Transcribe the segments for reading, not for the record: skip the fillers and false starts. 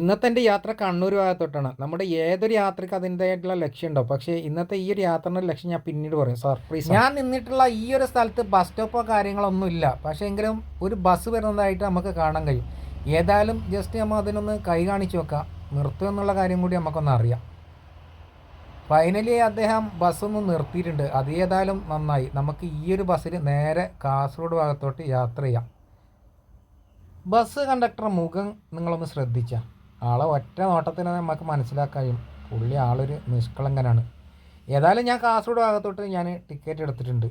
ഇന്നത്തെ എൻ്റെ യാത്ര കണ്ണൂർ ഭാഗത്തോട്ടാണ്. നമ്മുടെ ഏതൊരു യാത്രയ്ക്ക് അതിൻ്റെതായിട്ടുള്ള ലക്ഷ്യമുണ്ടാവും. പക്ഷേ ഇന്നത്തെ ഈ ഒരു യാത്രയുടെ ലക്ഷ്യം ഞാൻ പിന്നീട് പറയും. സർപ്രൈസ്. ഞാൻ നിന്നിട്ടുള്ള ഈ ഒരു സ്ഥലത്ത് ബസ് സ്റ്റോപ്പോ കാര്യങ്ങളൊന്നും ഇല്ല. പക്ഷേ എങ്കിലും ഒരു ബസ് വരുന്നതായിട്ട് നമുക്ക് കാണാൻ കഴിയും. ഏതായാലും ജസ്റ്റ് നമ്മൾ അതിനൊന്ന് കൈ കാണിച്ച് നോക്കാം. നിർത്തും എന്നുള്ള കാര്യം കൂടി നമുക്കൊന്ന് അറിയാം. ഫൈനലി അദ്ദേഹം ബസ്സൊന്ന് നിർത്തിയിട്ടുണ്ട്. അത് ഏതായാലും നന്നായി. നമുക്ക് ഈ ഒരു ബസ്സിൽ നേരെ കാസർഗോഡ് ഭാഗത്തോട്ട് യാത്ര ചെയ്യാം. ബസ് കണ്ടക്ടർ മുഖം നിങ്ങളൊന്ന് ശ്രദ്ധിച്ചാൽ ആളെ ഒറ്റ നോട്ടത്തിന് നമുക്ക് മനസ്സിലാക്കാനും പുള്ളി ആളൊരു നിഷ്കളങ്കനാണ്. ഏതായാലും ഞാൻ കാസർഗോഡ് ഭാഗത്തോട്ട് ഞാൻ ടിക്കറ്റ് എടുത്തിട്ടുണ്ട്.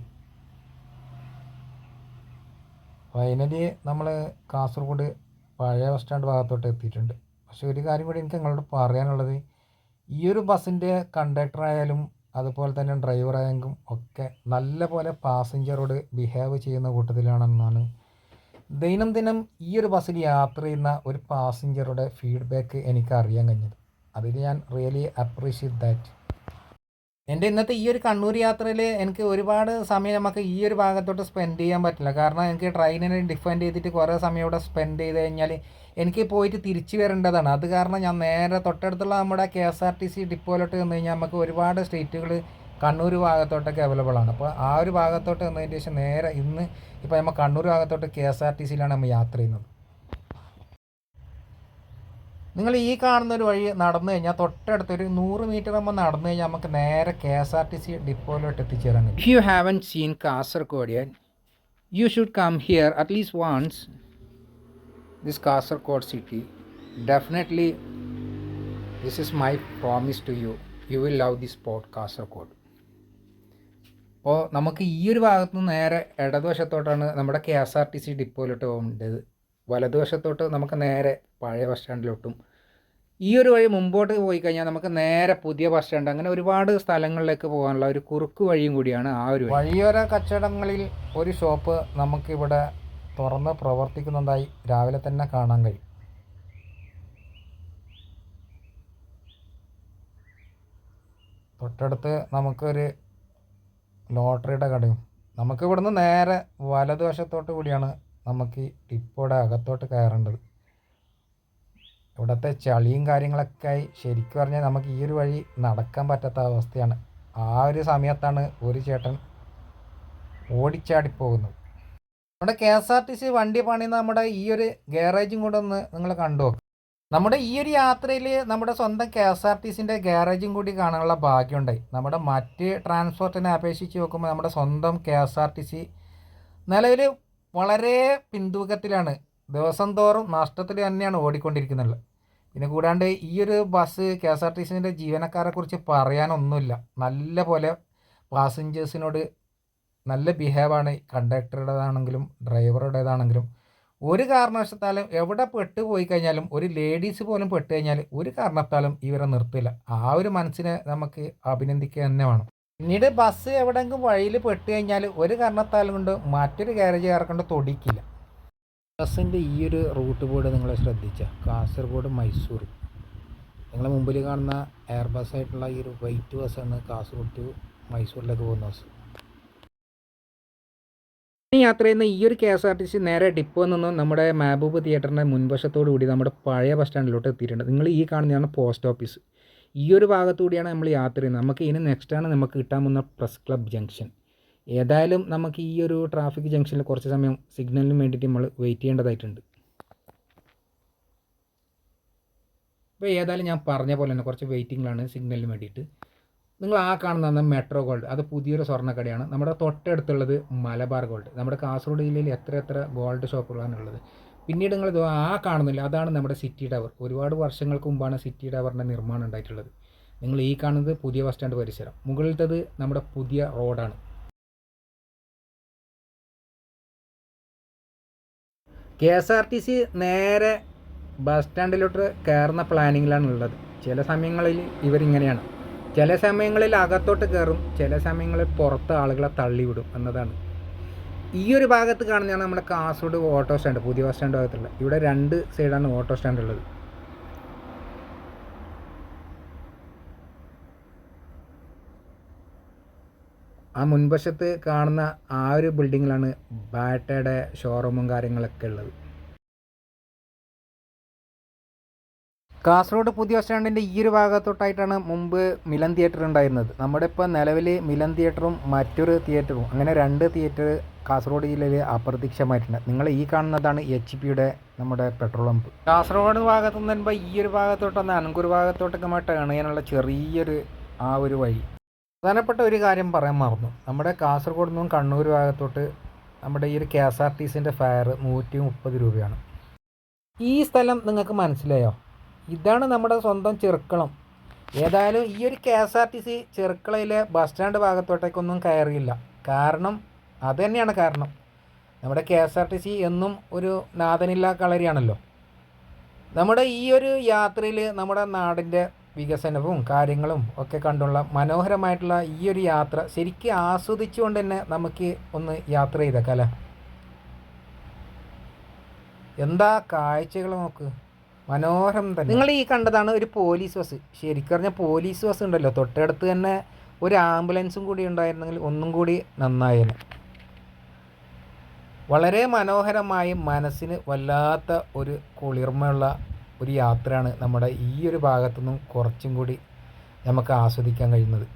ഫൈനലി നമ്മൾ കാസർഗോഡ് പഴയ ബസ് സ്റ്റാൻഡ് ഭാഗത്തോട്ട് എത്തിയിട്ടുണ്ട്. പക്ഷേ ഒരു കാര്യം കൂടി എനിക്ക് നിങ്ങളോട് പറയാനുള്ളത്, ഈ ഒരു ബസ്സിൻ്റെ കണ്ടക്ടറായാലും അതുപോലെ തന്നെ ഡ്രൈവറായെങ്കിലും ഒക്കെ നല്ല പോലെ പാസഞ്ചറോട് ബിഹേവ് ചെയ്യുന്ന കൂട്ടത്തിലാണെന്നാണ് ദൈനംദിനം ഈ ഒരു ബസ്സിൽ യാത്ര ചെയ്യുന്ന ഒരു പാസഞ്ചറുടെ ഫീഡ്ബാക്ക് എനിക്ക് അറിയാൻ കഴിഞ്ഞത്. അതിൽ ഞാൻ റിയലി അപ്രീഷിയേറ്റ് ദാറ്റ്. എൻ്റെ ഇന്നത്തെ ഈ ഒരു കണ്ണൂർ യാത്രയിൽ എനിക്ക് ഒരുപാട് സമയം നമുക്ക് ഈ ഒരു ഭാഗത്തോട്ട് സ്പെൻഡ് ചെയ്യാൻ പറ്റില്ല. കാരണം എനിക്ക് ട്രെയിനിനെ ഡിഫെൻഡ് ചെയ്തിട്ട് കുറേ സമയം ഇവിടെ സ്പെൻഡ് ചെയ്ത് കഴിഞ്ഞാൽ എനിക്ക് പോയിട്ട് തിരിച്ചു വരേണ്ടതാണ്. അത് കാരണം ഞാൻ നേരെ തൊട്ടടുത്തുള്ള നമ്മുടെ KSRTC ഡിപ്പോയിലോട്ട് വന്നു കഴിഞ്ഞാൽ നമുക്ക് ഒരുപാട് സ്റ്റേറ്റുകൾ കണ്ണൂർ ഭാഗത്തോട്ടൊക്കെ അവൈലബിൾ ആണ്. അപ്പോൾ ആ ഒരു ഭാഗത്തോട്ട് വന്നതിന് ശേഷം നേരെ ഇന്ന് ഇപ്പോൾ നമ്മൾ കണ്ണൂർ ഭാഗത്തോട്ട് KSRTCയിലാണ് നമ്മൾ യാത്ര ചെയ്യുന്നത്. നിങ്ങൾ ഈ കാണുന്ന ഒരു വഴി നടന്നു കഴിഞ്ഞാൽ തൊട്ടടുത്തൊരു 100 മീറ്റർ നമ്മൾ നടന്നു കഴിഞ്ഞാൽ നമുക്ക് നേരെ KSRTC ഡിപ്പോയിലോട്ട് എത്തിച്ചേരാൻ കഴിയും. If you haven't seen Kasaragod yet, you should come here at least once. This Kasaragod city. Definitely, this is my promise to you. You will love this spot, Kasaragod. അപ്പോൾ നമുക്ക് ഈ ഒരു ഭാഗത്ത് നിന്ന് നേരെ ഇടതുവശത്തോട്ടാണ് നമ്മുടെ KSRTC ഡിപ്പോയിലോട്ട് പോകേണ്ടത്. വലതുവശത്തോട്ട് നമുക്ക് നേരെ പഴയ ബസ് സ്റ്റാൻഡിലോട്ടും, ഈ ഒരു വഴി മുമ്പോട്ട് പോയി കഴിഞ്ഞാൽ നമുക്ക് നേരെ പുതിയ ബസ് സ്റ്റാൻഡ്, അങ്ങനെ ഒരുപാട് സ്ഥലങ്ങളിലേക്ക് പോകാനുള്ള ഒരു കുറുക്ക് വഴിയും കൂടിയാണ് ആ ഒരു വഴിയോര കച്ചവടങ്ങളിൽ ഒരു ഷോപ്പ് നമുക്കിവിടെ തുറന്ന് പ്രവർത്തിക്കുന്നതായി രാവിലെ തന്നെ കാണാൻ കഴിയും. തൊട്ടടുത്ത് നമുക്കൊരു ലോട്ടറിയുടെ കടയും. നമുക്ക് ഇവിടുന്ന് നേരെ വലതുവശത്തോട്ട് കൂടിയാണ് നമുക്ക് ഈ ടിപ്പോയുടെ അകത്തോട്ട് കയറേണ്ടത്. ഇവിടുത്തെ ചളിയും കാര്യങ്ങളൊക്കെ ആയി ശരിക്കും പറഞ്ഞാൽ നമുക്ക് ഈ ഒരു വഴി നടക്കാൻ പറ്റാത്ത അവസ്ഥയാണ്. ആ ഒരു സമയത്താണ് ഒരു ചേട്ടൻ ഓടിച്ചാടിപ്പോകുന്നത്. നമ്മുടെ KSRTC വണ്ടി പണിയുന്ന നമ്മുടെ ഈ ഒരു ഗാരേജും കൂടെ ഒന്ന് നിങ്ങൾ കണ്ടു. നമ്മുടെ ഈ ഒരു യാത്രയിൽ നമ്മുടെ സ്വന്തം KSRTCൻ്റെ ഗാരേജും കൂടി കാണാനുള്ള ഭാഗ്യമുണ്ടായി. നമ്മുടെ മറ്റ് ട്രാൻസ്പോർട്ടിനെ അപേക്ഷിച്ച് നോക്കുമ്പോൾ നമ്മുടെ സ്വന്തം KSRTC നിലവിൽ വളരെ പിന്തൂക്കത്തിലാണ്. ദിവസം തോറും നഷ്ടത്തിൽ തന്നെയാണ് ഓടിക്കൊണ്ടിരിക്കുന്നത്. പിന്നെ കൂടാണ്ട് ഈ ഒരു ബസ് KSRTCൻ്റെ ജീവനക്കാരെ കുറിച്ച് പറയാനൊന്നുമില്ല. നല്ല പോലെ പാസഞ്ചേഴ്സിനോട് നല്ല ബിഹേവാണ്. കണ്ടക്ടറുടേതാണെങ്കിലും ഡ്രൈവറുടേതാണെങ്കിലും ഒരു കാരണവശാലും എവിടെ പെട്ടുപോയി കഴിഞ്ഞാലും, ഒരു ലേഡീസ് പോലും പെട്ട് കഴിഞ്ഞാൽ ഒരു കാരണത്താലും ഇവരെ നിർത്തില്ല. ആ ഒരു മനസ്സിനെ നമുക്ക് അഭിനന്ദിക്കുക തന്നെ വേണം. പിന്നീട് ബസ് എവിടെയെങ്കിലും വഴിയിൽ പെട്ട് കഴിഞ്ഞാൽ ഒരു കാരണത്താലും കൊണ്ട് മറ്റൊരു ഗാരേജ് ഇറക്കൊണ്ട് തൊടിക്കില്ല. ബസ്സിൻ്റെ ഈ ഒരു റൂട്ട് ബോർഡ് നിങ്ങൾ ശ്രദ്ധിച്ച കാസർഗോഡ് മൈസൂർ, നിങ്ങളെ മുമ്പിൽ കാണുന്ന എയർ ബസ്സായിട്ടുള്ള ഈ ഒരു വൈറ്റ് ബസ്സാണ് കാസർഗോഡ് ടു മൈസൂരിലേക്ക് പോകുന്ന ബസ്. യാത്ര ചെയ്യുന്ന ഈ ഒരു KSRTC നേരെ ഡിപ്പോയിൽ നിന്ന് നമ്മുടെ മെഹബൂബ് തിയേറ്ററിൻ്റെ മുൻവശത്തോടു കൂടി നമ്മുടെ പഴയ ബസ് സ്റ്റാൻഡിലോട്ട് എത്തിയിട്ടുണ്ട്. നിങ്ങൾ ഈ കാണുന്നതാണ് പോസ്റ്റ് ഓഫീസ്. ഈ ഒരു ഭാഗത്തുകൂടിയാണ് നമ്മൾ യാത്ര ചെയ്യുന്നത്. നമുക്ക് ഇനി നെക്സ്റ്റാണ് നമുക്ക് കിട്ടാൻ പോകുന്ന പ്രസ് ക്ലബ് ജംഗ്ഷൻ. ഏതായാലും നമുക്ക് ഈ ഒരു ട്രാഫിക് ജംഗ്ഷനിൽ കുറച്ച് സമയം സിഗ്നലിന് വേണ്ടിയിട്ട് നമ്മൾ വെയിറ്റ് ചെയ്യേണ്ടതായിട്ടുണ്ട്. അപ്പോൾ ഏതായാലും ഞാൻ പറഞ്ഞ പോലെ തന്നെ കുറച്ച് വെയിറ്റിങ്ങിലാണ് സിഗ്നലിന് വേണ്ടിയിട്ട്. നിങ്ങൾ ആ കാണുന്ന മെട്രോ ഗോൾഡ്, അത് പുതിയൊരു സ്വർണ്ണക്കടയാണ്. നമ്മുടെ തൊട്ടടുത്തുള്ളത് മലബാർ ഗോൾഡ്. നമ്മുടെ കാസർഗോഡ് ജില്ലയിൽ എത്ര ഗോൾഡ് ഷോപ്പുകളാണ് ഉള്ളത്. പിന്നീട് നിങ്ങൾ ആ കാണുന്നില്ല, അതാണ് നമ്മുടെ സിറ്റി ടവർ. ഒരുപാട് വർഷങ്ങൾക്ക് മുമ്പാണ് സിറ്റി ടവറിൻ്റെ നിർമ്മാണം ഉണ്ടായിട്ടുള്ളത്. നിങ്ങൾ ഈ കാണുന്നത് പുതിയ ബസ് സ്റ്റാൻഡ് പരിസരം. മുകളിലത്തത് നമ്മുടെ പുതിയ റോഡാണ്. KSRTC നേരെ ബസ് സ്റ്റാൻഡിലോട്ട് കയറുന്ന പ്ലാനിങ്ങിലാണ് ഉള്ളത്. ചില സമയങ്ങളിൽ ഇവരിങ്ങനെയാണ്. ചില സമയങ്ങളിൽ അകത്തോട്ട് കയറും, ചില സമയങ്ങളിൽ പുറത്ത് ആളുകളെ തള്ളിവിടും എന്നതാണ്. ഈ ഒരു ഭാഗത്ത് കാണുന്നതാണ് നമ്മുടെ കാസർഗോഡ് ഓട്ടോ സ്റ്റാൻഡ്, പുതിയ ബസ് സ്റ്റാൻഡ് ഭാഗത്തുള്ള. ഇവിടെ 2 സൈഡാണ് ഓട്ടോ സ്റ്റാൻഡ് ഉള്ളത്. ആ മുൻവശത്ത് കാണുന്ന ആ ഒരു ബിൽഡിങ്ങിലാണ് ബാറ്റയുടെ ഷോറൂമും കാര്യങ്ങളൊക്കെ ഉള്ളത്. കാസർഗോഡ് പുതിയ ബസ് സ്റ്റാൻഡിൻ്റെ ഈ ഒരു ഭാഗത്തോട്ടായിട്ടാണ് മുമ്പ് മിലൻ തിയേറ്റർ ഉണ്ടായിരുന്നത്. നമ്മുടെ ഇപ്പോൾ നിലവിൽ മിലൻ തിയേറ്ററും മറ്റൊരു തിയേറ്ററും അങ്ങനെ 2 തിയേറ്റർ കാസർഗോഡ് ജില്ലയിൽ അപ്രത്യക്ഷമായിട്ടുണ്ട്. നിങ്ങൾ ഈ കാണുന്നതാണ് HP-യുടെ നമ്മുടെ പെട്രോൾ പമ്പ്. കാസർഗോഡ് ഭാഗത്തു നിന്ന് വരുമ്പോൾ ഈ ഒരു ഭാഗത്തോട്ടൊന്ന് അനങ്കൂർ ഭാഗത്തോട്ടൊക്കെ ഇണയാനുള്ള ചെറിയൊരു ആ ഒരു വഴി. പ്രധാനപ്പെട്ട ഒരു കാര്യം പറയാൻ മറന്നു. നമ്മുടെ കാസർഗോഡ് നിന്നും കണ്ണൂർ ഭാഗത്തോട്ട് നമ്മുടെ ഈ ഒരു KSRTCൻ്റെ ഫെയർ 130 രൂപയാണ്. ഈ സ്ഥലം നിങ്ങൾക്ക് മനസ്സിലായോ? ഇതാണ് നമ്മുടെ സ്വന്തം ചെർക്കളം. ഏതായാലും ഈ ഒരു KSRTC ചെർക്കളയിലെ ബസ് സ്റ്റാൻഡ് ഭാഗത്തോട്ടേക്കൊന്നും കയറിയില്ല. കാരണം അതുതന്നെയാണ് കാരണം. നമ്മുടെ KSRTC എന്നും ഒരു നാഥനില്ലാ കളരിയാണല്ലോ. നമ്മുടെ ഈ ഒരു യാത്രയിൽ നമ്മുടെ നാടിൻ്റെ വികസനവും കാര്യങ്ങളും ഒക്കെ കണ്ടുള്ള മനോഹരമായിട്ടുള്ള ഈ ഒരു യാത്ര ശരിക്കും ആസ്വദിച്ചുകൊണ്ട് തന്നെ നമുക്ക് ഒന്ന് യാത്ര ചെയ്തേക്കാം. എന്താ കാഴ്ചകൾ നോക്ക്, മനോഹരം തന്നെ. നിങ്ങൾ ഈ കണ്ടതാണ് ഒരു പോലീസ് ബസ്. ശരിക്കും പറഞ്ഞാൽ പോലീസ് ബസ് ഉണ്ടല്ലോ, തൊട്ടടുത്ത് തന്നെ ഒരു ആംബുലൻസും കൂടി ഉണ്ടായിരുന്നെങ്കിൽ ഒന്നും കൂടി നന്നായേനെ. വളരെ മനോഹരമായി മനസ്സിന് വല്ലാത്ത ഒരു കുളിർമയുള്ള ഒരു യാത്രയാണ് നമ്മുടെ ഈ ഒരു ഭാഗത്തുനിന്നും കുറച്ചും കൂടി നമുക്ക് ആസ്വദിക്കാൻ കഴിയുന്നത്.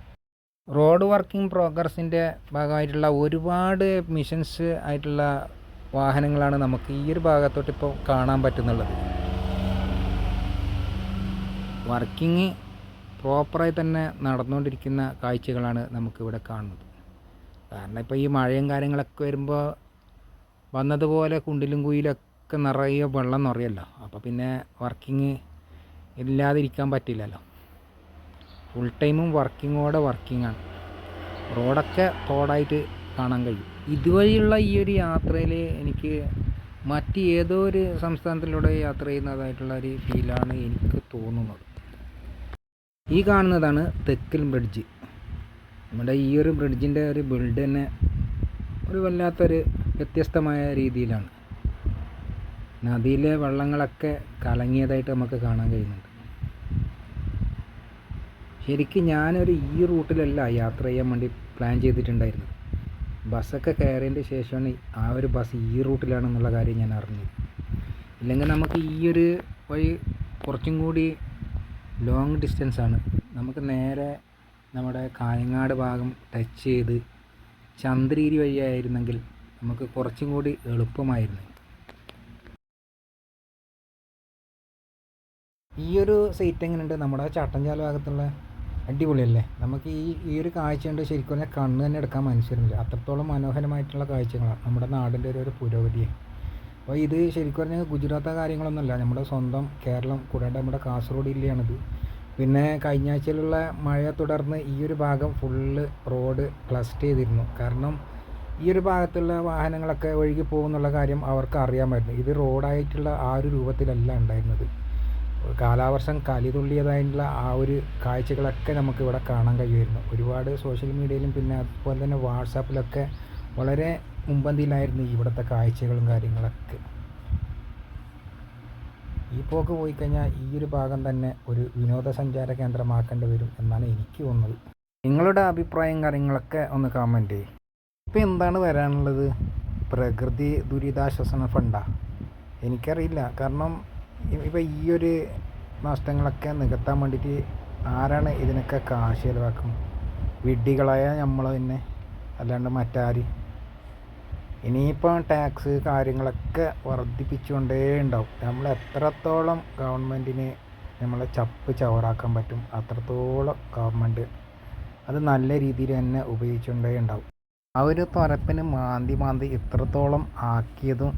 റോഡ് വർക്കിംഗ് പ്രോഗ്രസിൻ്റെ ഭാഗമായിട്ടുള്ള ഒരുപാട് മിഷൻസ് ആയിട്ടുള്ള വാഹനങ്ങളാണ് നമുക്ക് ഈ ഒരു ഭാഗത്തോട്ട് ഇപ്പോൾ കാണാൻ പറ്റുന്നുള്ളത്. വർക്കിംഗ് പ്രോപ്പറായി തന്നെ നടന്നുകൊണ്ടിരിക്കുന്ന കാഴ്ചകളാണ് നമുക്കിവിടെ കാണുന്നത്. കാരണം ഇപ്പോൾ ഈ മഴയും കാര്യങ്ങളൊക്കെ വരുമ്പോൾ വന്നതുപോലെ കുണ്ടിലും കുയിലൊക്കെ നിറയെ വെള്ളം നിറയല്ലോ. അപ്പോൾ പിന്നെ വർക്കിംഗ് ഇല്ലാതിരിക്കാൻ പറ്റില്ലല്ലോ. ഫുൾ ടൈമും വർക്കിങ്ങാണ്. റോഡൊക്കെ തോടായിട്ട് കാണാൻ കഴിയും. ഇതുവഴിയുള്ള ഈ ഒരു യാത്രയിൽ എനിക്ക് മറ്റ് ഏതോ ഒരു സംസ്ഥാനത്തിലൂടെ യാത്ര ചെയ്യുന്നതായിട്ടുള്ള ഒരു ഫീലാണ് എനിക്ക് തോന്നുന്നത്. ഈ കാണുന്നതാണ് തെക്കൽ ബ്രിഡ്ജ്. നമ്മുടെ ഈ ഒരു ബ്രിഡ്ജിൻ്റെ ഒരു ബിൽഡ് തന്നെ ഒരു വല്ലാത്തൊരു വ്യത്യസ്തമായ രീതിയിലാണ്. നദിയിലെ വെള്ളങ്ങളൊക്കെ കലങ്ങിയതായിട്ട് നമുക്ക് കാണാൻ കഴിയുന്നുണ്ട്. ശരിക്കും ഞാനൊരു ഈ റൂട്ടിലല്ല യാത്ര ചെയ്യാൻ വേണ്ടി പ്ലാൻ ചെയ്തിട്ടുണ്ടായിരുന്നത്. ബസ്സൊക്കെ കയറിയതിൻ്റെ ശേഷമാണ് ആ ഒരു ബസ് ഈ റൂട്ടിലാണെന്നുള്ള കാര്യം ഞാൻ അറിഞ്ഞത്. ഇല്ലെങ്കിൽ നമുക്ക് ഈ ഒരു വഴി കുറച്ചും കൂടി ലോങ് ഡിസ്റ്റൻസാണ്. നമുക്ക് നേരെ നമ്മുടെ കാഞ്ഞങ്ങാട് ഭാഗം ടച്ച് ചെയ്ത് ചന്ദ്രഗിരി വഴിയായിരുന്നെങ്കിൽ നമുക്ക് കുറച്ചും കൂടി എളുപ്പമായിരുന്നു. ഈ ഒരു സൈറ്റ് എങ്ങനെയുണ്ട്? നമ്മുടെ ചട്ടഞ്ചാല ഭാഗത്തുള്ള അടിപൊളിയല്ലേ? നമുക്ക് ഈ ഒരു കാഴ്ച കൊണ്ട് ശരിക്കും പറഞ്ഞാൽ കണ്ണ് തന്നെ എടുക്കാൻ മനസ്സിരുന്നില്ല. അത്രത്തോളം മനോഹരമായിട്ടുള്ള കാഴ്ചകളാണ് നമ്മുടെ നാടിൻ്റെ ഒരു പുരോഗതിയെ. അപ്പോൾ ഇത് ശരിക്കും പറഞ്ഞാൽ ഗുജറാത്ത് കാര്യങ്ങളൊന്നുമല്ല, നമ്മുടെ സ്വന്തം കേരളം കൂടാണ്ട് നമ്മുടെ കാസർഗോഡ് ജില്ലയാണിത്. പിന്നെ കഴിഞ്ഞ ആഴ്ചയിലുള്ള മഴ തുടർന്ന് ഈ ഒരു ഭാഗം ഫുള്ള് റോഡ് ക്ലസ്റ്റർ ചെയ്തിരുന്നു. കാരണം ഈ ഒരു ഭാഗത്തുള്ള വാഹനങ്ങളൊക്കെ ഒഴുകി പോകുന്നുള്ള കാര്യം അവർക്ക് അറിയാമായിരുന്നു. ഇത് റോഡായിട്ടുള്ള ആ ഒരു രൂപത്തിലല്ല ഉണ്ടായിരുന്നത്. കാലാവർഷം കലിതുള്ളിയതായിട്ടുള്ള ആ ഒരു കാഴ്ചകളൊക്കെ നമുക്കിവിടെ കാണാൻ കഴിയുമായിരുന്നു. ഒരുപാട് സോഷ്യൽ മീഡിയയിലും പിന്നെ അതുപോലെ തന്നെ വാട്സാപ്പിലൊക്കെ വളരെ മുൻപന്തിയിലായിരുന്നു ഇവിടുത്തെ കാഴ്ചകളും കാര്യങ്ങളൊക്കെ. ഈ പോക്ക് പോയി കഴിഞ്ഞാൽ ഈ ഒരു ഭാഗം തന്നെ ഒരു വിനോദസഞ്ചാര കേന്ദ്രമാക്കേണ്ടി വരും എന്നാണ് എനിക്ക് തോന്നുന്നത്. നിങ്ങളുടെ അഭിപ്രായം കാര്യങ്ങളൊക്കെ ഒന്ന് കമൻറ്റ് ചെയ്യും. ഇപ്പോൾ എന്താണ് വരാനുള്ളത്? പ്രകൃതി ദുരിതാശ്വാസ ഫണ്ടാ? എനിക്കറിയില്ല. കാരണം ഇപ്പോൾ ഈ ഒരു നഷ്ടങ്ങളൊക്കെ നികത്താൻ വേണ്ടിയിട്ട് ആരാണ് ഇതിനൊക്കെ കാശ് ചിലവാക്കും? വിഡ്ഢികളായ നമ്മൾ തന്നെ, അല്ലാണ്ട് മറ്റാര്? ഇനിയിപ്പോൾ ടാക്സ് കാര്യങ്ങളൊക്കെ വർദ്ധിപ്പിച്ചുകൊണ്ടേ ഉണ്ടാവും. നമ്മൾ എത്രത്തോളം ഗവൺമെൻറ്റിന് നമ്മളെ ചപ്പ് ചവറാക്കാൻ പറ്റും അത്രത്തോളം ഗവൺമെൻറ് അത് നല്ല രീതിയിൽ തന്നെ ഉപയോഗിച്ചുകൊണ്ടേ ഉണ്ടാവും. ആ ഒരു തുരപ്പിന് മാന്തി ഇത്രത്തോളം ആക്കിയതും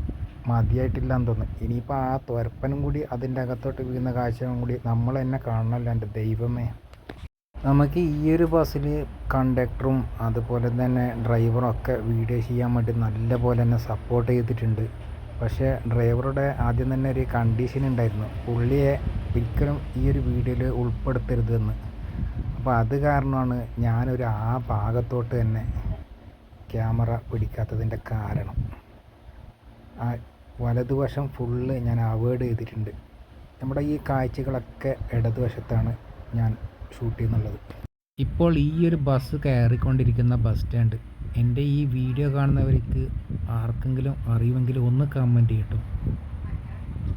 മതിയായിട്ടില്ല എന്ന് തോന്നുന്നു. ഇനിയിപ്പോൾ ആ തുരപ്പനും കൂടി അതിൻ്റെ അകത്തോട്ട് വീഴുന്ന കാഴ്ചകളും കൂടി നമ്മൾ തന്നെ കാണണമല്ലോ. എൻ്റെ ദൈവമേ, നമുക്ക് ഈ ഒരു ബസ്സിൽ കണ്ടക്ടറും അതുപോലെ തന്നെ ഡ്രൈവറും ഒക്കെ വീഡിയോ ചെയ്യാൻ വേണ്ടി നല്ല പോലെ തന്നെ സപ്പോർട്ട് ചെയ്തിട്ടുണ്ട്. പക്ഷേ ഡ്രൈവറുടെ ആദ്യം തന്നെ ഒരു കണ്ടീഷൻ ഉണ്ടായിരുന്നു, പുള്ളിയെ ഒരിക്കലും ഈ ഒരു വീഡിയോയിൽ ഉൾപ്പെടുത്തരുതെന്ന്. അപ്പോൾ അത് കാരണമാണ് ഞാനൊരു ആ ഭാഗത്തോട്ട് തന്നെ ക്യാമറ പിടിക്കാത്തതിൻ്റെ കാരണം. ആ വലതുവശം ഫുള്ള് ഞാൻ അവോയ്ഡ് ചെയ്തിട്ടുണ്ട്. നമ്മുടെ ഈ കാഴ്ചകളൊക്കെ ഇടതുവശത്താണ് ഞാൻ ഷൂട്ട് ചെയ്യുന്നുള്ളത്. ഇപ്പോൾ ഈ ഒരു ബസ് കയറിക്കൊണ്ടിരിക്കുന്ന ബസ് സ്റ്റാൻഡ് എൻ്റെ ഈ വീഡിയോ കാണുന്നവർക്ക് ആർക്കെങ്കിലും അറിയുമെങ്കിലും ഒന്ന് കമൻറ്റ് ചെയ്യട്ടോ.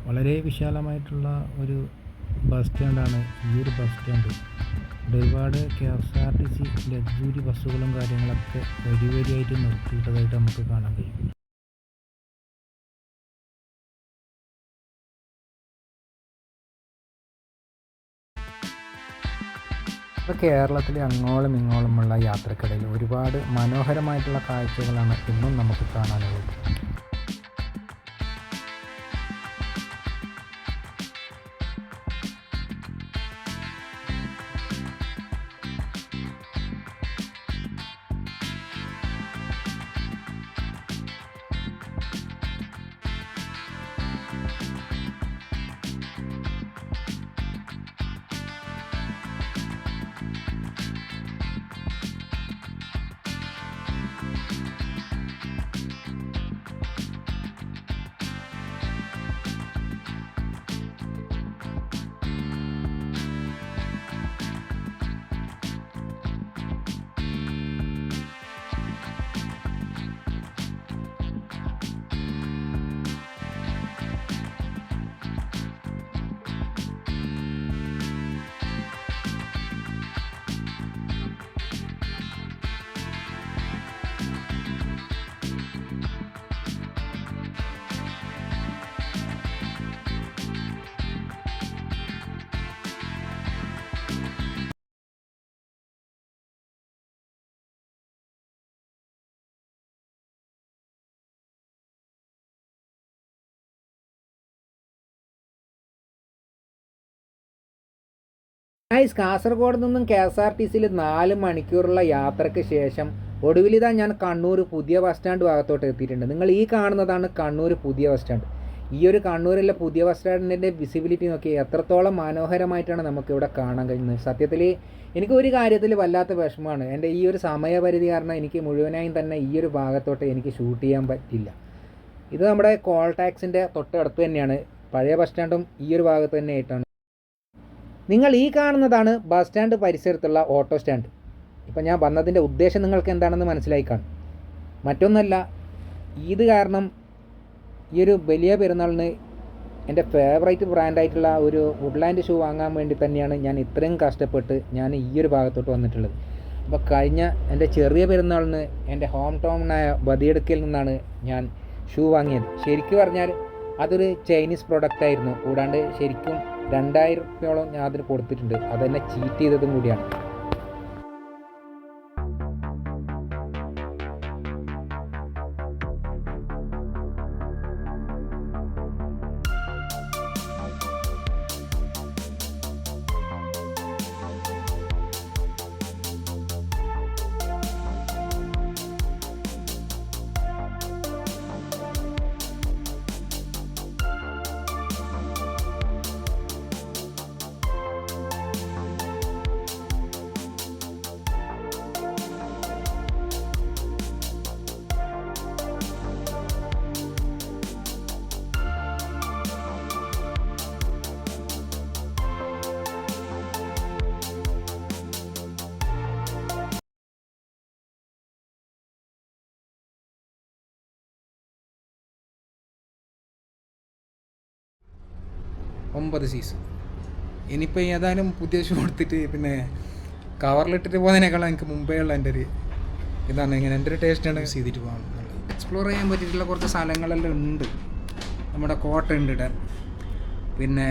വളരെ വിശാലമായിട്ടുള്ള ഒരു ബസ് സ്റ്റാൻഡാണ് ഈ ഒരു ബസ് സ്റ്റാൻഡ്. ഇവിടെ ഒരുപാട് KSRTC ലക്സൂരി ബസ്സുകളും കാര്യങ്ങളൊക്കെ വരിയായിട്ട് നിർത്തിയിട്ടതായിട്ട് നമുക്ക് കാണാൻ കഴിയും. ഇപ്പോൾ കേരളത്തിലെ അങ്ങോളം ഇങ്ങോളമുള്ള യാത്രക്കിടയിൽ ഒരുപാട് മനോഹരമായിട്ടുള്ള കാഴ്ചകളാണ് ഇന്നും നമുക്ക് കാണാനുള്ളത്. കാസർഗോഡ് നിന്നും KSRTCയിൽ 4 മണിക്കൂറുള്ള യാത്രയ്ക്ക് ശേഷം ഒടുവിലിതാ ഞാൻ കണ്ണൂർ പുതിയ ബസ് സ്റ്റാൻഡ് ഭാഗത്തോട്ട് എത്തിയിട്ടുണ്ട്. നിങ്ങൾ ഈ കാണുന്നതാണ് കണ്ണൂർ പുതിയ ബസ് സ്റ്റാൻഡ്. ഈ ഒരു കണ്ണൂരിലെ പുതിയ ബസ് സ്റ്റാൻഡിൻ്റെ വിസിബിലിറ്റി നോക്കി എത്രത്തോളം മനോഹരമായിട്ടാണ് നമുക്കിവിടെ കാണാൻ കഴിയുന്നത്. സത്യത്തിൽ എനിക്ക് ഒരു കാര്യത്തിൽ വല്ലാത്ത വിഷമമാണ്. എൻ്റെ ഈ ഒരു സമയപരിധി കാരണം എനിക്ക് മുഴുവനായും തന്നെ ഈ ഒരു ഭാഗത്തോട്ട് എനിക്ക് ഷൂട്ട് ചെയ്യാൻ പറ്റില്ല. ഇത് നമ്മുടെ കോൾ ടാക്സിൻ്റെ തൊട്ടടുത്ത് തന്നെയാണ്. പഴയ ബസ് സ്റ്റാൻഡും ഈ ഒരു ഭാഗത്ത് തന്നെ ആയിട്ടാണ്. നിങ്ങൾ ഈ കാണുന്നതാണ് ബസ് സ്റ്റാൻഡ് പരിസരത്തുള്ള ഓട്ടോ സ്റ്റാൻഡ്. ഇപ്പം ഞാൻ വന്നതിൻ്റെ ഉദ്ദേശം നിങ്ങൾക്ക് എന്താണെന്ന് മനസ്സിലായി കാണും. മറ്റൊന്നല്ല, ഈദ് കാരണം ഈ ഒരു വലിയ പെരുന്നാളിന് എൻ്റെ ഫേവറേറ്റ് ബ്രാൻഡായിട്ടുള്ള ഒരു വുഡ്ലാൻഡ് ഷൂ വാങ്ങാൻ വേണ്ടി തന്നെയാണ് ഞാൻ ഇത്രയും കഷ്ടപ്പെട്ട് ഞാൻ ഈ ഒരു ഭാഗത്തോട്ട് വന്നിട്ടുള്ളത്. അപ്പോൾ കഴിഞ്ഞ എൻ്റെ ചെറിയ പെരുന്നാളിന് എൻ്റെ ഹോം ടൗണായ ബദിയടുക്കയിൽ നിന്നാണ് ഞാൻ ഷൂ വാങ്ങിയത്. ശരിക്കും പറഞ്ഞാൽ അതൊരു ചൈനീസ് പ്രൊഡക്റ്റായിരുന്നു. കൂടാണ്ട് ശരിക്കും 2000 രൂപയോളം ഞാൻ അതിന് കൊടുത്തിട്ടുണ്ട്. അതെന്നെ ചീറ്റ് ചെയ്തതും കൂടിയാണ്. ഒമ്പത് സീസ്. ഇനിയിപ്പോൾ ഏതായാലും പുതിയ ഷൂ എടുത്തിട്ട് പിന്നെ കവറിലിട്ടിട്ട് പോകുന്നതിനേക്കാളും എനിക്ക് മുമ്പേ ഉള്ള എൻ്റെ ഒരു ഇതാണ്, ഇങ്ങനെ എൻ്റെ ഒരു ടേസ്റ്റാണ് യൂസ് ചെയ്തിട്ട് പോകാൻ. എക്സ്പ്ലോർ ചെയ്യാൻ പറ്റിയിട്ടുള്ള കുറച്ച് സ്ഥലങ്ങളെല്ലാം ഉണ്ട്. നമ്മുടെ കോട്ട ഉണ്ട് ഇടാൻ, പിന്നെ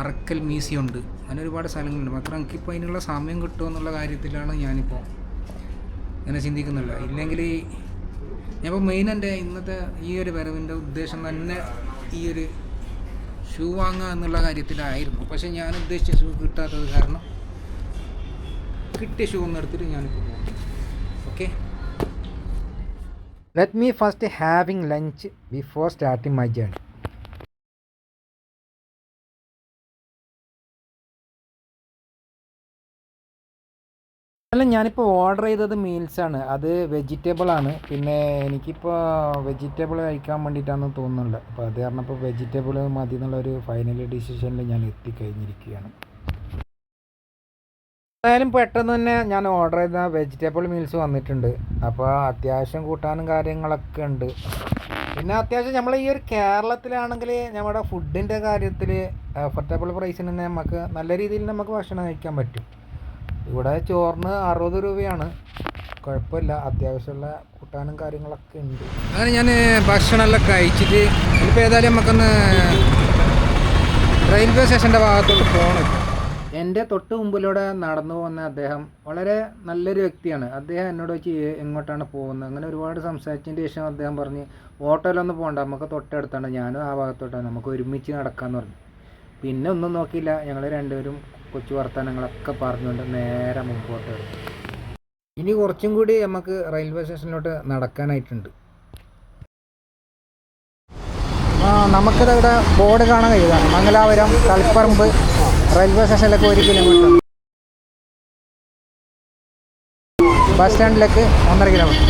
അറക്കൽ മ്യൂസിയം ഉണ്ട്, അങ്ങനെ ഒരുപാട് സ്ഥലങ്ങളുണ്ട്. മാത്രം എനിക്കിപ്പോൾ അതിനുള്ള സമയം കിട്ടുമോ എന്നുള്ള കാര്യത്തിലാണ് ഞാനിപ്പോൾ ഇങ്ങനെ ചിന്തിക്കുന്നുള്ളത്. ഇല്ലെങ്കിൽ ഞാനിപ്പോൾ മെയിൻ എൻ്റെ ഇന്നത്തെ ഈ ഒരു വരവിൻ്റെ ഉദ്ദേശം തന്നെ ഈ ഒരു ഷൂ വാങ്ങുക എന്നുള്ള കാര്യത്തിലായിരുന്നു. പക്ഷേ ഞാൻ ഉദ്ദേശിച്ച ഷൂ കിട്ടാത്തത് കാരണം കിട്ടിയ ഷൂ ഒന്ന് എടുത്തിട്ട് ഞാനിപ്പോൾ പോകും. Okay, let me first having lunch before starting my journey. അല്ല, ഞാനിപ്പോൾ ഓർഡർ ചെയ്തത് മീൽസാണ്. അത് വെജിറ്റബിളാണ്. പിന്നെ എനിക്കിപ്പോൾ വെജിറ്റബിൾ കഴിക്കാൻ വേണ്ടിയിട്ടാണെന്ന് തോന്നുന്നില്ല. അപ്പോൾ അത് കാരണം ഇപ്പോൾ വെജിറ്റബിൾ മതി എന്നുള്ളൊരു ഫൈനൽ ഡിസിഷനിൽ ഞാൻ എത്തിക്കഴിഞ്ഞിരിക്കുകയാണ്. എന്തായാലും പെട്ടെന്ന് തന്നെ ഞാൻ ഓർഡർ ചെയ്ത വെജിറ്റബിൾ മീൽസ് വന്നിട്ടുണ്ട്. അപ്പോൾ അത്യാവശ്യം കൂട്ടാനും കാര്യങ്ങളൊക്കെ ഉണ്ട്. പിന്നെ അത്യാവശ്യം നമ്മൾ ഈ ഒരു കേരളത്തിലാണെങ്കിൽ നമ്മുടെ ഫുഡിൻ്റെ കാര്യത്തിൽ അഫോർഡബിൾ പ്രൈസിന് തന്നെ നമുക്ക് നല്ല രീതിയിൽ നമുക്ക് ഭക്ഷണം കഴിക്കാൻ പറ്റും. ഇവിടെ ചോറിന് 60 രൂപയാണ്. കുഴപ്പമില്ല, അത്യാവശ്യമുള്ള കൂട്ടാനും കാര്യങ്ങളൊക്കെ ഉണ്ട്. അങ്ങനെ ഞാൻ ഭക്ഷണമെല്ലാം കഴിച്ചിട്ട് ഇപ്പോൾ ഏതായാലും നമുക്കൊന്ന് റെയിൽവേ സ്റ്റേഷൻ്റെ ഭാഗത്തോട്ട് പോകണം. എൻ്റെ തൊട്ട് മുമ്പിലൂടെ നടന്നു പോകുന്ന അദ്ദേഹം വളരെ നല്ലൊരു വ്യക്തിയാണ്. അദ്ദേഹം എന്നോട് വെച്ച് എങ്ങോട്ടാണ് പോകുന്നത് അങ്ങനെ ഒരുപാട് സംസാരിച്ചതിന് ശേഷം അദ്ദേഹം പറഞ്ഞ് ഓട്ടോയിലൊന്നും പോകണ്ട, നമുക്ക് തൊട്ടടുത്താണ്, ഞാനും ആ ഭാഗത്തോട്ടാണ്, നമുക്ക് ഒരുമിച്ച് നടക്കാമെന്ന് പറഞ്ഞു. പിന്നെ ഒന്നും നോക്കിയില്ല, ഞങ്ങൾ രണ്ടുപേരും കൊച്ചു വർത്തമാനങ്ങളൊക്കെ പറഞ്ഞുകൊണ്ട് നേരെ മുമ്പോട്ട് എടുത്തു. ഇനി കുറച്ചും കൂടി നമുക്ക് റെയിൽവേ സ്റ്റേഷനിലോട്ട് നടക്കാനായിട്ടുണ്ട്. നമുക്കിതവിടെ ബോർഡ് കാണാൻ കഴിയുന്നതാണ്, മംഗലാപുരം കൽപ്പറമ്പ് റെയിൽവേ സ്റ്റേഷനിലേക്ക് 1 കിലോമീറ്റർ, ബസ് സ്റ്റാൻഡിലേക്ക് 1.5 കിലോമീറ്റർ.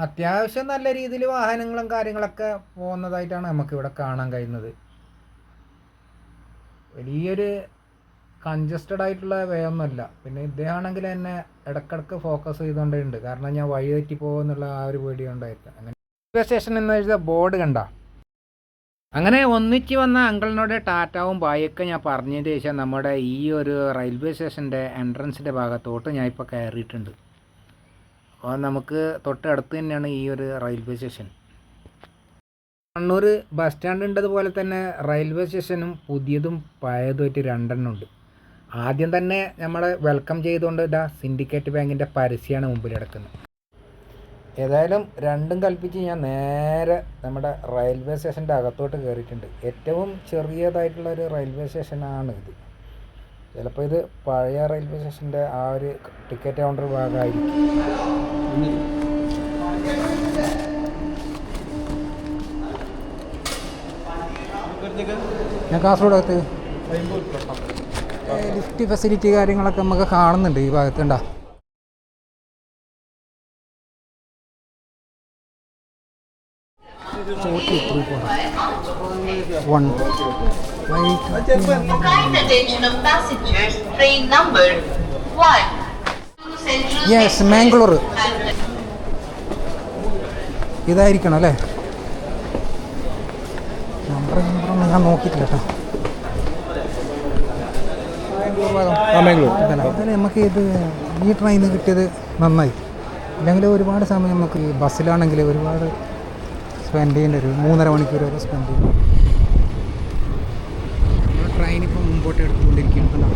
അത്യാവശ്യം നല്ല രീതിയിൽ വാഹനങ്ങളും കാര്യങ്ങളൊക്കെ പോകുന്നതായിട്ടാണ് നമുക്കിവിടെ കാണാൻ കഴിയുന്നത്. വലിയൊരു കൺജസ്റ്റഡ് ആയിട്ടുള്ള വേ ഒന്നുമല്ല. പിന്നെ ഇദ്ദേഹമാണെങ്കിൽ എന്നെ ഇടക്കിടക്ക് ഫോക്കസ് ചെയ്തുകൊണ്ടുണ്ട്, കാരണം ഞാൻ വഴി തെറ്റി പോകുമെന്നുള്ള ആ ഒരു പേടി ഉണ്ടായിരുന്നു. അങ്ങനെ റെയിൽവേ സ്റ്റേഷൻ എന്ന് എഴുതിയ ബോർഡ് കണ്ട. അങ്ങനെ ഒന്നിച്ച് വന്ന അങ്കിളിനോട് ടാറ്റാവും ബായൊക്കെ ഞാൻ പറഞ്ഞതിന് ശേഷം നമ്മുടെ ഈ ഒരു റെയിൽവേ സ്റ്റേഷൻ്റെ എൻട്രൻസിൻ്റെ ഭാഗത്തോട്ട് ഞാൻ ഇപ്പോൾ കയറിയിട്ടുണ്ട്. അപ്പോൾ നമുക്ക് തൊട്ടടുത്ത് തന്നെയാണ് ഈ ഒരു railway station. Kannur bus stand ഉണ്ടതുപോലെ തന്നെ റെയിൽവേ സ്റ്റേഷനും പുതിയതും പഴയതുമായിട്ട് 2 എണ്ണം ഉണ്ട്. ആദ്യം തന്നെ നമ്മളെ വെൽക്കം ചെയ്തുകൊണ്ട് ഇതാ സിൻഡിക്കേറ്റ് ബാങ്കിൻ്റെ പരസ്യമാണ് മുമ്പിൽ കിടക്കുന്നത്. ഏതായാലും രണ്ടും കൽപ്പിച്ച് ഞാൻ നേരെ നമ്മുടെ റെയിൽവേ സ്റ്റേഷൻ്റെ അകത്തോട്ട് കയറിയിട്ടുണ്ട്. ഏറ്റവും ചെറിയതായിട്ടുള്ള ഒരു റെയിൽവേ സ്റ്റേഷനാണ് ഇത്. ചിലപ്പോൾ ഇത് പഴയ റെയിൽവേ സ്റ്റേഷൻ്റെ ആ ഒരു ടിക്കറ്റ് കൗണ്ടർ ഭാഗമായിരിക്കും. ഞാൻ കാസർഗോഡ് ലിഫ്റ്റ് ഫെസിലിറ്റി കാര്യങ്ങളൊക്കെ നമുക്ക് കാണുന്നുണ്ട് ഈ ഭാഗത്ത്. ഉണ്ടാ യെസ്, മാംഗ്ലൂർ ഇതായിരിക്കണം അല്ലേ? നമ്പറൊന്നും ഞാൻ നോക്കിയിട്ടില്ല കേട്ടോ. അതല്ലേ നമുക്ക് ഇത് ഈ ട്രെയിന് കിട്ടിയത് നന്നായി. അല്ലെങ്കിൽ ഒരുപാട് സമയം നമുക്ക് ഈ ബസ്സിലാണെങ്കിൽ ഒരുപാട് സ്പെൻഡ് ചെയ്യേണ്ടി വരും, 3.5 മണിക്കൂർ വരെ സ്പെൻഡ് ചെയ്യും. ട്രെയിൻ ഇപ്പം മുമ്പോട്ട് എടുത്തുകൊണ്ടിരിക്കുന്നു.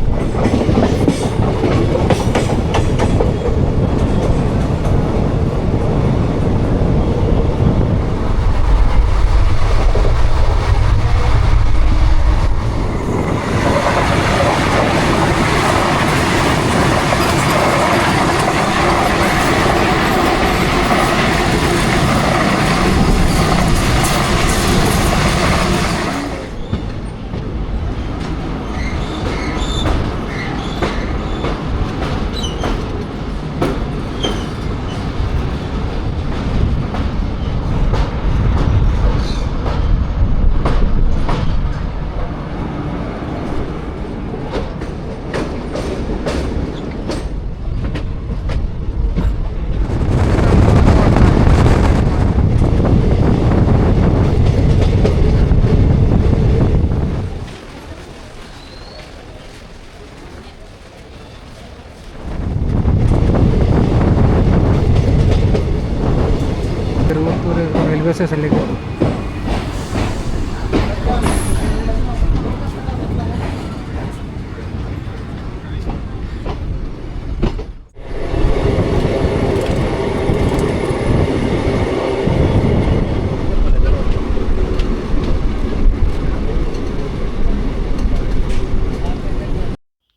റെയിൽവേ സ്റ്റേഷനിലേക്ക്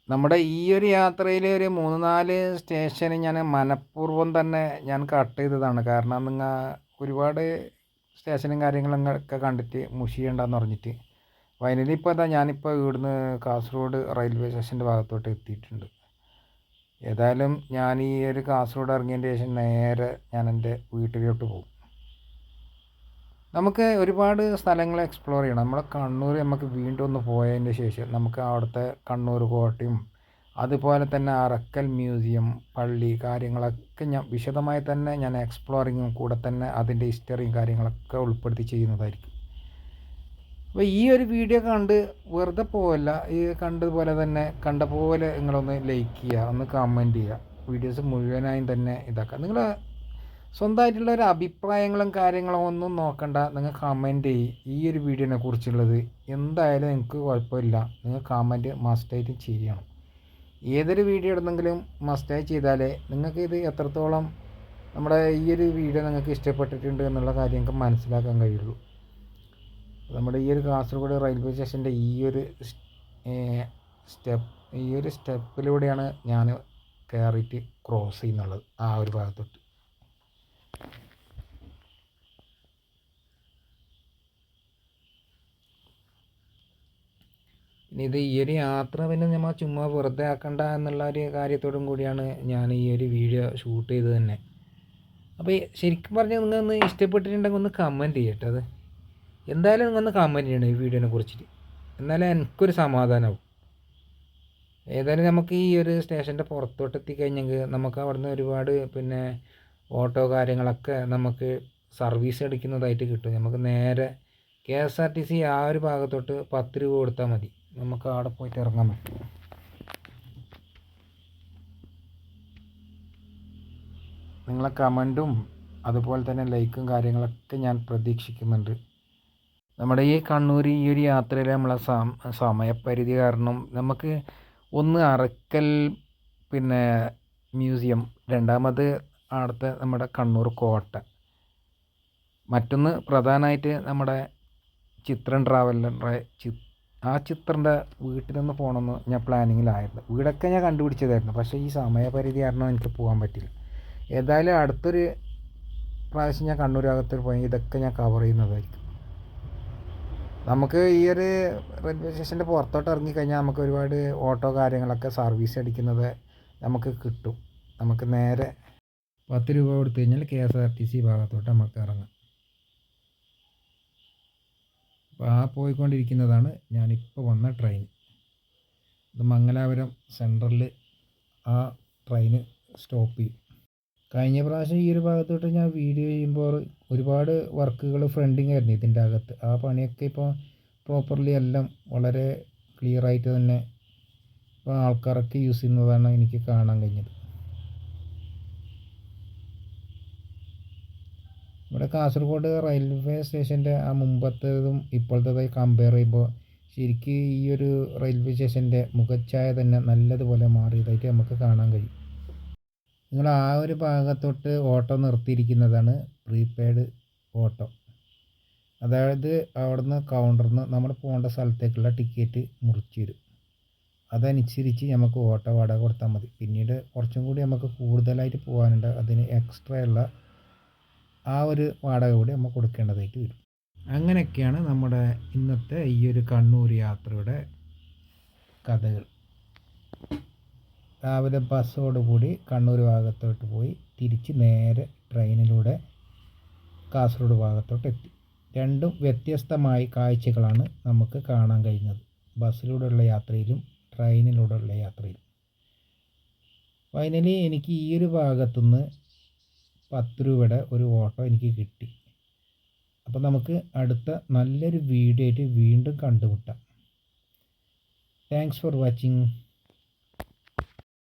നമ്മുടെ ഈ ഒരു യാത്രയിൽ ഒരു 3-4 സ്റ്റേഷന് ഞാൻ മനഃപൂർവ്വം തന്നെ ഞാൻ കട്ട് ചെയ്തതാണ്. കാരണം നിങ്ങൾ ഒരുപാട് സ്റ്റേഷനും കാര്യങ്ങളൊക്കെ കണ്ടിട്ട് മുഷിയണ്ടെന്ന് പറഞ്ഞിട്ട്. ഫൈനലി ഇപ്പോൾ എന്താ ഞാനിപ്പോൾ ഇവിടുന്ന് കാസർഗോഡ് റെയിൽവേ സ്റ്റേഷൻ്റെ ഭാഗത്തോട്ട് എത്തിയിട്ടുണ്ട്. ഏതായാലും ഞാൻ ഈ ഒരു കാസർഗോഡ് ഇറങ്ങിയതിന് ശേഷം നേരെ ഞാൻ എൻ്റെ വീട്ടിലോട്ട് പോകും. നമുക്ക് ഒരുപാട് സ്ഥലങ്ങൾ എക്സ്പ്ലോർ ചെയ്യണം. നമ്മളെ കണ്ണൂർ നമുക്ക് വീണ്ടും ഒന്ന് പോയതിൻ്റെ ശേഷം നമുക്ക് അവിടുത്തെ കണ്ണൂർ കോട്ടയും അതുപോലെ തന്നെ അറക്കൽ മ്യൂസിയം, പള്ളി കാര്യങ്ങളൊക്കെ ഞാൻ വിശദമായി തന്നെ ഞാൻ എക്സ്പ്ലോറിങ്ങും കൂടെ തന്നെ അതിൻ്റെ ഹിസ്റ്ററിയും കാര്യങ്ങളൊക്കെ ഉൾപ്പെടുത്തി ചെയ്യുന്നതായിരിക്കും. അപ്പോൾ ഈ ഒരു വീഡിയോ കണ്ട് വെറുതെ പോവല്ല, ഈ കണ്ടതുപോലെ തന്നെ കണ്ട പോലെ നിങ്ങളൊന്ന് ലൈക്ക് ചെയ്യുക, ഒന്ന് കമൻറ്റ് ചെയ്യുക, വീഡിയോസ് മുഴുവനായും തന്നെ ഇതാക്കുക. നിങ്ങൾ സ്വന്തമായിട്ടുള്ള ഒരു അഭിപ്രായങ്ങളും കാര്യങ്ങളും ഒന്നും നോക്കണ്ട, നിങ്ങൾ കമൻറ്റ് ചെയ്യും. ഈ ഒരു വീഡിയോനെ കുറിച്ചുള്ളത് എന്തായാലും നിങ്ങൾക്ക് കുഴപ്പമില്ല, നിങ്ങൾ കമൻറ്റ് മസ്റ്റായിട്ട് ചെയ്യണം. ഏതൊരു വീഡിയോ ഇടുന്നെങ്കിലും മസ്റ്റായി ചെയ്താലേ നിങ്ങൾക്ക് ഇത് എത്രത്തോളം നമ്മുടെ ഈ ഒരു വീഡിയോ നിങ്ങൾക്ക് ഇഷ്ടപ്പെട്ടിട്ടുണ്ട് എന്നുള്ള കാര്യം നിങ്ങൾക്ക് മനസ്സിലാക്കാൻ കഴിയുള്ളൂ. നമ്മുടെ ഈ ഒരു കാസർഗോഡ് റെയിൽവേ സ്റ്റേഷൻ്റെ ഈ ഒരു സ്റ്റെപ്പിലൂടെയാണ് ഞാൻ കയറിയിട്ട് ക്രോസ് ചെയ്യുന്നുള്ളത്, ആ ഒരു ഭാഗത്തോട്ട്. ഇനി ഇത് ഈ ഒരു യാത്ര പിന്നെ നമ്മൾ ചുമ്മാ വെറുതെ ആക്കണ്ട എന്നുള്ള ഒരു കാര്യത്തോടും കൂടിയാണ് ഞാൻ ഈ ഒരു വീഡിയോ ഷൂട്ട് ചെയ്തത് തന്നെ. അപ്പോൾ ശരിക്കും പറഞ്ഞാൽ നിങ്ങളൊന്ന് ഇഷ്ടപ്പെട്ടിട്ടുണ്ടെങ്കിൽ ഒന്ന് കമൻറ്റ് ചെയ്യട്ടെ. അത് എന്തായാലും നിങ്ങളൊന്ന് കമൻറ്റ് ചെയ്യണം ഈ വീഡിയോനെ കുറിച്ചിട്ട്, എന്നാലേ എനിക്കൊരു സമാധാനമാവും. ഏതായാലും നമുക്ക് ഈ ഒരു സ്റ്റേഷൻ്റെ പുറത്തോട്ട് എത്തിക്കഴിഞ്ഞെങ്കിൽ നമുക്ക് അവിടുന്ന് ഒരുപാട് പിന്നെ ഓട്ടോ കാര്യങ്ങളൊക്കെ നമുക്ക് സർവീസ് എടുക്കുന്നതായിട്ട് കിട്ടും. നമുക്ക് നേരെ KSRTC ആ ഒരു ഭാഗത്തോട്ട് 10 രൂപ കൊടുത്താൽ മതി, നമുക്ക് അവിടെ പോയിട്ട് ഇറങ്ങാൻ പറ്റും. നിങ്ങളെ കമൻറ്റും അതുപോലെ തന്നെ ലൈക്കും കാര്യങ്ങളൊക്കെ ഞാൻ പ്രതീക്ഷിക്കുന്നുണ്ട്. നമ്മുടെ ഈ കണ്ണൂർ ഈ ഒരു യാത്രയിൽ നമ്മളെ സമയപരിധി കാരണം നമുക്ക് ഒന്ന് അറക്കൽ പിന്നെ മ്യൂസിയം, രണ്ടാമത് അവിടുത്തെ നമ്മുടെ കണ്ണൂർ കോട്ട, മറ്റൊന്ന് പ്രധാനമായിട്ട് നമ്മുടെ ചിത്രം ട്രാവലറിൻ്റെ ആ ചിത്രൻ്റെ വീട്ടിൽ നിന്ന് പോകണമെന്ന് ഞാൻ പ്ലാനിങ്ങിലായിരുന്നു. വീടൊക്കെ ഞാൻ കണ്ടുപിടിച്ചതായിരുന്നു, പക്ഷേ ഈ സമയപരിധി കാരണം എനിക്ക് പോകാൻ പറ്റില്ല. ഏതായാലും അടുത്തൊരു പ്രാവശ്യം ഞാൻ കണ്ണൂർ ഭാഗത്ത് പോയി ഇതൊക്കെ ഞാൻ കവർ ചെയ്യുന്നതായിരിക്കും. നമുക്ക് ഈ ഒരു റെയിൽവേ സ്റ്റേഷൻ്റെ പുറത്തോട്ട് ഇറങ്ങിക്കഴിഞ്ഞാൽ നമുക്ക് ഒരുപാട് ഓട്ടോ കാര്യങ്ങളൊക്കെ സർവീസ് അടിക്കുന്നത് നമുക്ക് കിട്ടും. നമുക്ക് നേരെ 10 രൂപ കൊടുത്തു കഴിഞ്ഞാൽ KSRTC ഭാഗത്തോട്ട് നമുക്ക് ഇറങ്ങാം. അപ്പോൾ ആ പോയിക്കൊണ്ടിരിക്കുന്നതാണ് ഞാനിപ്പോൾ വന്ന ട്രെയിൻ. ഇത് മംഗലാപുരം സെൻട്രലിൽ ആ ട്രെയിന് സ്റ്റോപ്പ് ചെയ്യും. കഴിഞ്ഞ പ്രാവശ്യം ഈ ഒരു ഭാഗത്തോട്ട് ഞാൻ വീഡിയോ ചെയ്യുമ്പോൾ ഒരുപാട് വർക്കുകൾ ഫ്രണ്ടിങ് ആയിരുന്നു ഇതിൻ്റെ അകത്ത്. ആ പണിയൊക്കെ ഇപ്പോൾ പ്രോപ്പർലി എല്ലാം വളരെ ക്ലിയറായിട്ട് തന്നെ ഇപ്പോൾ ആൾക്കാരൊക്കെ യൂസ് ചെയ്യുന്നതാണ് എനിക്ക് കാണാൻ കഴിഞ്ഞത്. ഇവിടെ കാസർഗോഡ് റെയിൽവേ സ്റ്റേഷൻ്റെ ആ മുമ്പത്തേതും ഇപ്പോഴത്തേതായി കമ്പയർ ചെയ്യുമ്പോൾ ശരിക്കും ഈ ഒരു റെയിൽവേ സ്റ്റേഷൻ്റെ മുഖച്ഛായ തന്നെ നല്ലതുപോലെ മാറിയതായിട്ട് നമുക്ക് കാണാൻ കഴിയും. നിങ്ങൾ ആ ഒരു ഭാഗത്തോട്ട് ഓട്ടോ നിർത്തിയിരിക്കുന്നതാണ് പ്രീപെയ്ഡ് ഓട്ടോ. അതായത് അവിടുന്ന് കൗണ്ടറിൽ നിന്ന് നമ്മൾ പോകേണ്ട സ്ഥലത്തേക്കുള്ള ടിക്കറ്റ് മുറിച്ച് തരും. അതനുസരിച്ച് നമുക്ക് ഓട്ടോ വാടക കൊടുത്താൽ മതി. പിന്നീട് കുറച്ചും കൂടി നമുക്ക് കൂടുതലായിട്ട് പോകാനുണ്ട്, അതിന് എക്സ്ട്രാ ഉള്ള ആ ഒരു വാടക കൂടി നമ്മൾ കൊടുക്കേണ്ടതായിട്ട് വരും. അങ്ങനെയൊക്കെയാണ് നമ്മുടെ ഇന്നത്തെ ഈ ഒരു കണ്ണൂർ യാത്രയുടെ കഥകൾ. രാവിലെ ബസ്സോടുകൂടി കണ്ണൂർ ഭാഗത്തോട്ട് പോയി തിരിച്ച് നേരെ ട്രെയിനിലൂടെ കാസർഗോഡ് ഭാഗത്തോട്ട് എത്തി. രണ്ടും വ്യത്യസ്തമായ കാഴ്ചകളാണ് നമുക്ക് കാണാൻ കഴിഞ്ഞത്, ബസ്സിലൂടെയുള്ള യാത്രയിലും ട്രെയിനിലൂടെയുള്ള യാത്രയിലും. ഫൈനലി എനിക്ക് ഈ ഒരു ഭാഗത്തുനിന്ന് 10 രൂപയുടെ ഒരു ഓട്ടോ എനിക്ക് കിട്ടി. അപ്പോൾ നമുക്ക് അടുത്ത നല്ലൊരു വീഡിയോ ആയിട്ട് വീണ്ടും കണ്ടുമുട്ടാം. Thanks for watching.